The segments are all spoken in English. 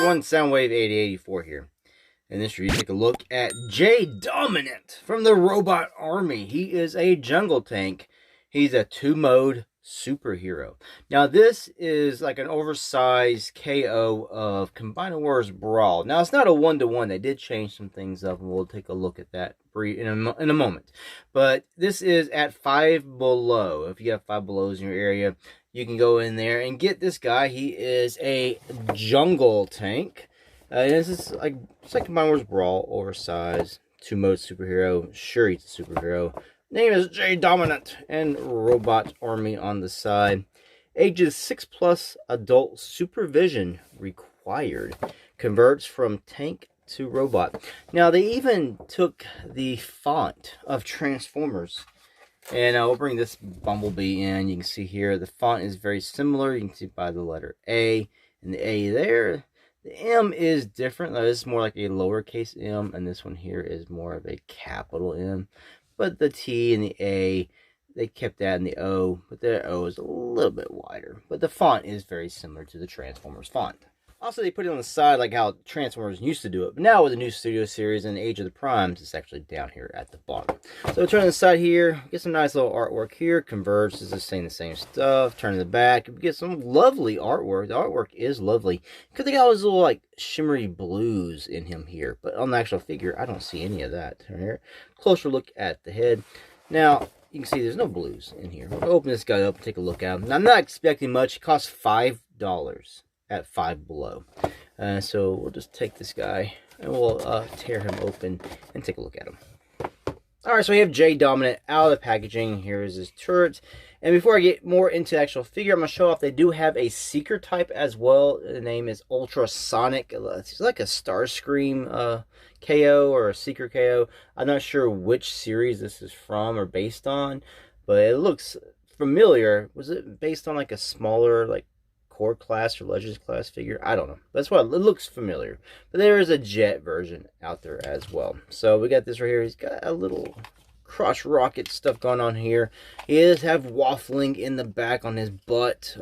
everyone, Soundwave 8084 here. In this review, take a look at J Dominant from the Robot Army. He is a jungle tank. He's a 2-mode superhero. Now, this is like an oversized KO of Combined Wars Brawl. Now, it's not a 1-to-1. They did change some things up, and we'll take a look at that in a moment. But this is at 5 below. If you have 5 belows in your area, you can go in there and get this guy. He is a jungle tank. This is like Combined Wars Brawl, oversized, 2-mode superhero. Sure, he's a superhero. Name is J Dominant, and Robot Army on the side. Ages 6+, adult supervision required. Converts from tank to robot. Now, they even took the font of Transformers. And we'll bring this Bumblebee in. You can see here the font is very similar. You can see by the letter A and the A there. The M is different. This is more like a lowercase m, and this one here is more of a capital M. But the T and the A, they kept that in the O, but the O is a little bit wider. But the font is very similar to the Transformers font. Also, they put it on the side like how Transformers used to do it. But now with the new Studio Series and Age of the Primes, it's actually down here at the bottom. So turn to the side here, get some nice little artwork here. Converge is just saying the same stuff. Turn to the back, get some lovely artwork. The artwork is lovely. Because they got all those little like shimmery blues in him here. But on the actual figure, I don't see any of that. Turn here. Closer look at the head. Now, you can see there's no blues in here. We'll open this guy up and take a look at him. Now, I'm not expecting much. It costs $5. At 5 below. So we'll just take this guy and we'll tear him open and take a look at him. Alright, so we have J Dominant out of the packaging. Here is his turret. And before I get more into the actual figure, I'm going to show off they do have a seeker type as well. The name is Ultrasonic. It's like a Starscream KO or a Seeker KO. I'm not sure which series this is from or based on, but it looks familiar. Was it based on like a smaller like Core class or Legends class figure? I don't know. That's why it looks familiar. But there is a jet version out there as well. So we got this right here. He's got a little crotch rocket stuff going on here. He does have waffling in the back on his butt.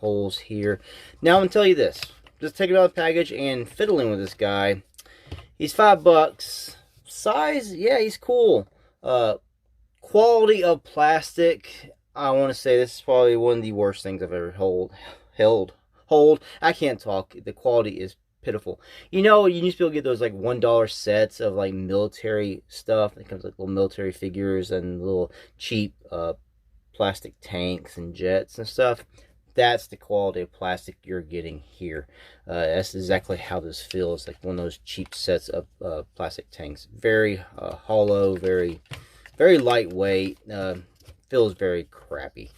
Holes here. Now I'm going to tell you this. Just taking out the package and fiddling with this guy. He's $5. Size, yeah, he's cool. Quality of plastic, I want to say this is probably one of the worst things I've ever held. I can't talk. The quality is pitiful. You know, you used to be able to get those like $1 sets of like military stuff. It comes like little military figures and little cheap plastic tanks and jets and stuff. That's the quality of plastic you're getting here. That's exactly how this feels, like one of those cheap sets of plastic tanks. Very hollow, very lightweight. Feels very crappy.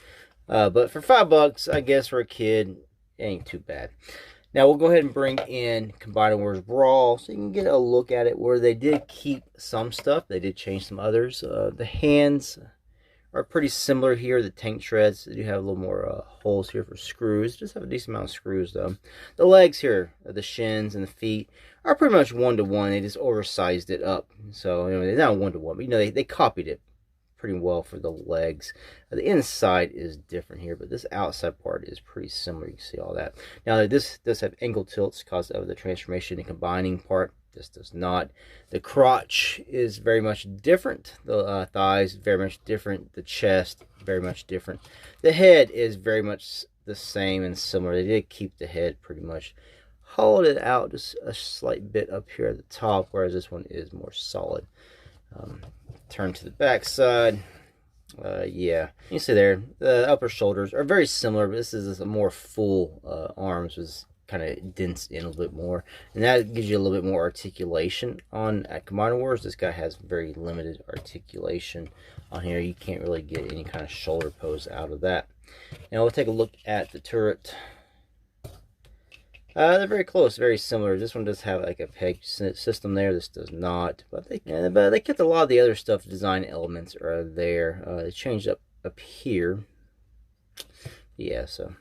But for $5, I guess for a kid, it ain't too bad. Now we'll go ahead and bring in Combined Wars Brawl so you can get a look at it, where they did keep some stuff. They did change some others. The hands are pretty similar here. The tank treads, they do have a little more holes here for screws. Just have a decent amount of screws though. The legs here, the shins and the feet, are pretty much 1-to-1. They just oversized it up. So, you know, they're not 1-to-1, but you know, they copied it pretty well for the legs. The inside is different here, but this outside part is pretty similar. You can see all that. Now, this does have angle tilts because of the transformation and combining part. This does not. The crotch is very much different. The thighs, very much different. The chest, very much different. The head is very much the same and similar. They did keep the head pretty much. Hollowed it out just a slight bit up here at the top, whereas this one is more solid. Turn to the back side. Yeah, you see there, the upper shoulders are very similar, but this is a more full arms, was kind of dense in a little bit more, and that gives you a little bit more articulation on at Combined Wars. This guy has very limited articulation on here. You can't really get any kind of shoulder pose out of that. Now we'll take a look at the turret. They're very close, very similar. This one does have like a peg system there. This does not, but they kept a lot of the other stuff. Design elements are there. They changed up here. Yeah, so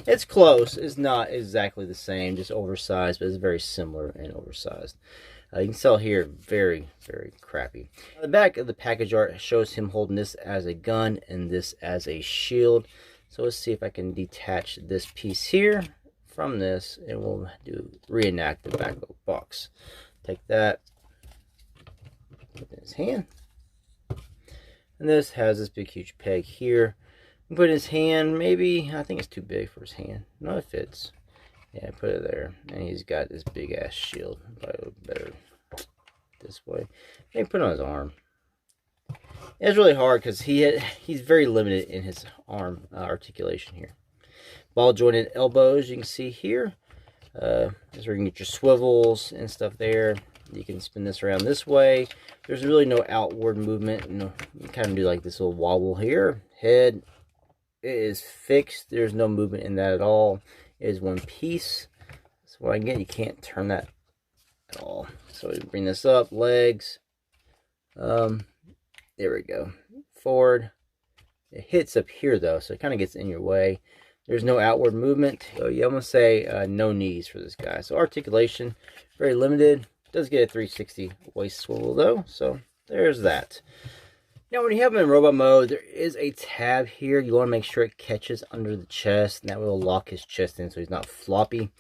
it's close. It's not exactly the same, just oversized, but it's very similar and oversized. You can tell here, very crappy. The back of the package art shows him holding this as a gun and this as a shield. So let's see if I can detach this piece here from this, and we'll reenact the back of the box. Take that, put it in his hand, and this has this big huge peg here. Put in his hand, maybe, I think it's too big for his hand. No, it fits. Yeah, put it there. And he's got this big ass shield. Probably better this way. Maybe put it on his arm. It's really hard because he's very limited in his arm articulation here. Ball jointed elbows, you can see here. That's where you can get your swivels and stuff there. You can spin this around this way. There's really no outward movement. You kind of do like this little wobble here. Head. It is fixed. There's no movement in that at all. It is one piece. So what I get, you can't turn that at all. So we bring this up, legs. There we go. Forward. It hits up here though, so it kind of gets in your way. There's no outward movement. So yeah, I'm gonna say no knees for this guy. So articulation, very limited. Does get a 360 waist swivel though. So there's that. Now, when you have him in robot mode, there is a tab here. You want to make sure it catches under the chest, and that will lock his chest in so he's not floppy.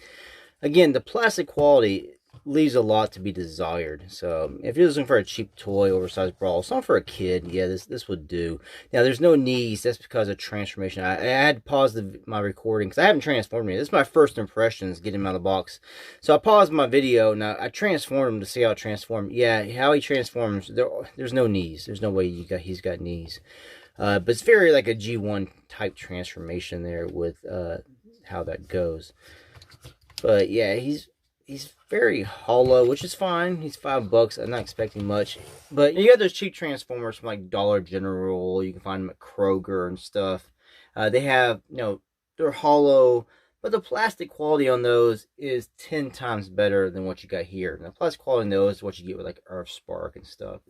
Again, the plastic quality leaves a lot to be desired. So, if you're looking for a cheap toy, oversized brawl, something for a kid, yeah, this would do. Now, there's no knees. That's because of transformation. I had to pause my recording because I haven't transformed him. This is my first impressions getting him out of the box. So, I paused my video. Now, I transformed him to see how it transformed. Yeah, how he transforms, there's no knees. There's no way he's got knees. But it's very like a G1 type transformation there with how that goes. But, yeah, he's very hollow, which is fine. He's $5. I'm not expecting much. But you got those cheap Transformers from like Dollar General. You can find them at Kroger and stuff. They have, they're hollow, but the plastic quality on those is 10 times better than what you got here. Now, plastic quality on those is what you get with like Earth Spark and stuff.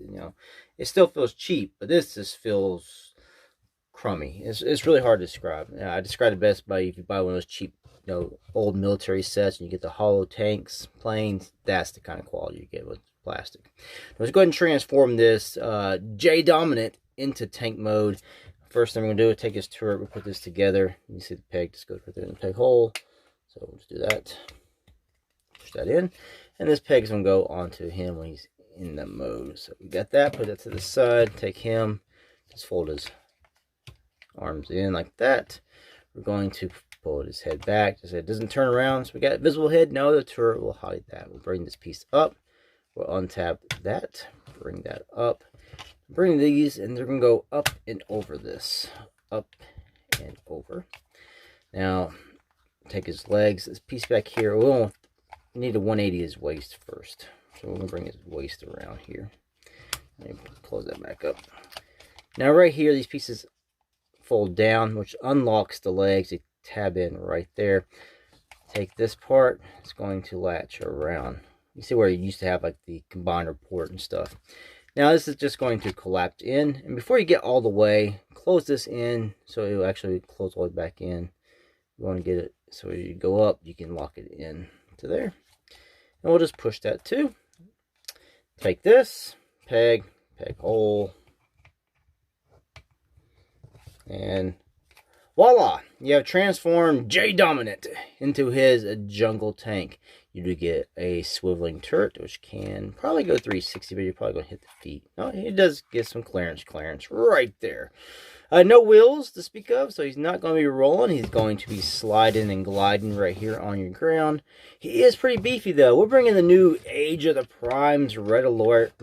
It still feels cheap, but this just feels crummy. It's really hard to describe. I describe it best by if you buy one of those cheap old military sets and you get the hollow tanks, planes. That's the kind of quality you get with plastic. Let's go ahead and transform this J Dominant into tank mode. First thing we're gonna do is take his turret. We'll put this together. You see the peg just goes right there in the peg hole. So we'll just do that. Push that in, and this peg's gonna go onto him when he's in the mode. So we got that. Put that to the side. Take him. Just fold his arms in like that. We're going to pull his head back so it doesn't turn around. So we got visible head. No, the turret will hide that. We'll bring this piece up. We'll untap that. Bring that up. Bring these, and they're going to go up and over this. Up and over. Now, take his legs. This piece back here. We'll need to 180 his waist first. So we're going to bring his waist around here. Let me close that back up. Now, right here, these pieces fold down, which unlocks the legs. They tab in right there. Take this part, it's going to latch around. You see where you used to have like the combiner port and stuff. Now this is just going to collapse in, and before you get all the way, close this in so it will actually close all the way back in. You want to get it so as you go up, you can lock it in to there. And we'll just push that too. Take this, peg hole, and voila! You have transformed J Dominant into his jungle tank. You do get a swiveling turret, which can probably go 360, but you're probably going to hit the feet. No, it does get some clearance right there. No wheels to speak of, so he's not going to be rolling. He's going to be sliding and gliding right here on your ground. He is pretty beefy, though. We're bringing the new Age of the Primes Red Alert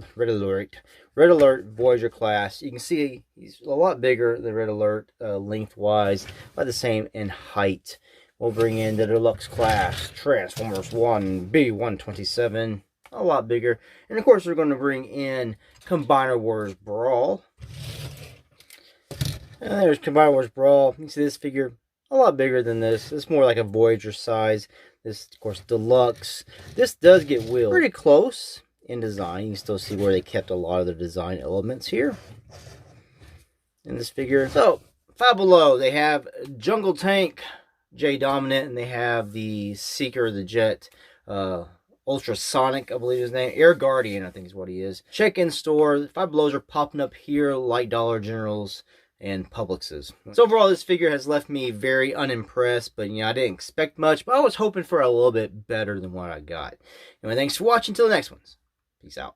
Voyager class. You can see he's a lot bigger than Red Alert lengthwise, about the same in height. We'll bring in the Deluxe class, Transformers 1 B127, a lot bigger. And of course, we're going to bring in Combiner Wars Brawl. And there's Combiner Wars Brawl. You see this figure, a lot bigger than this. It's more like a Voyager size. This, of course, Deluxe. This does get wheeled pretty close in design. You can still see where they kept a lot of the design elements here in this figure. So, Five Below, they have Jungle Tank J Dominant, and they have the Seeker, the Jet, Ultrasonic, I believe his name. Air Guardian, I think is what he is. Check in store. Five Belows are popping up here like Dollar General's and Publixes. So overall, this figure has left me very unimpressed, but I didn't expect much, but I was hoping for a little bit better than what I got. Anyway, thanks for watching. Until the next ones. Peace out.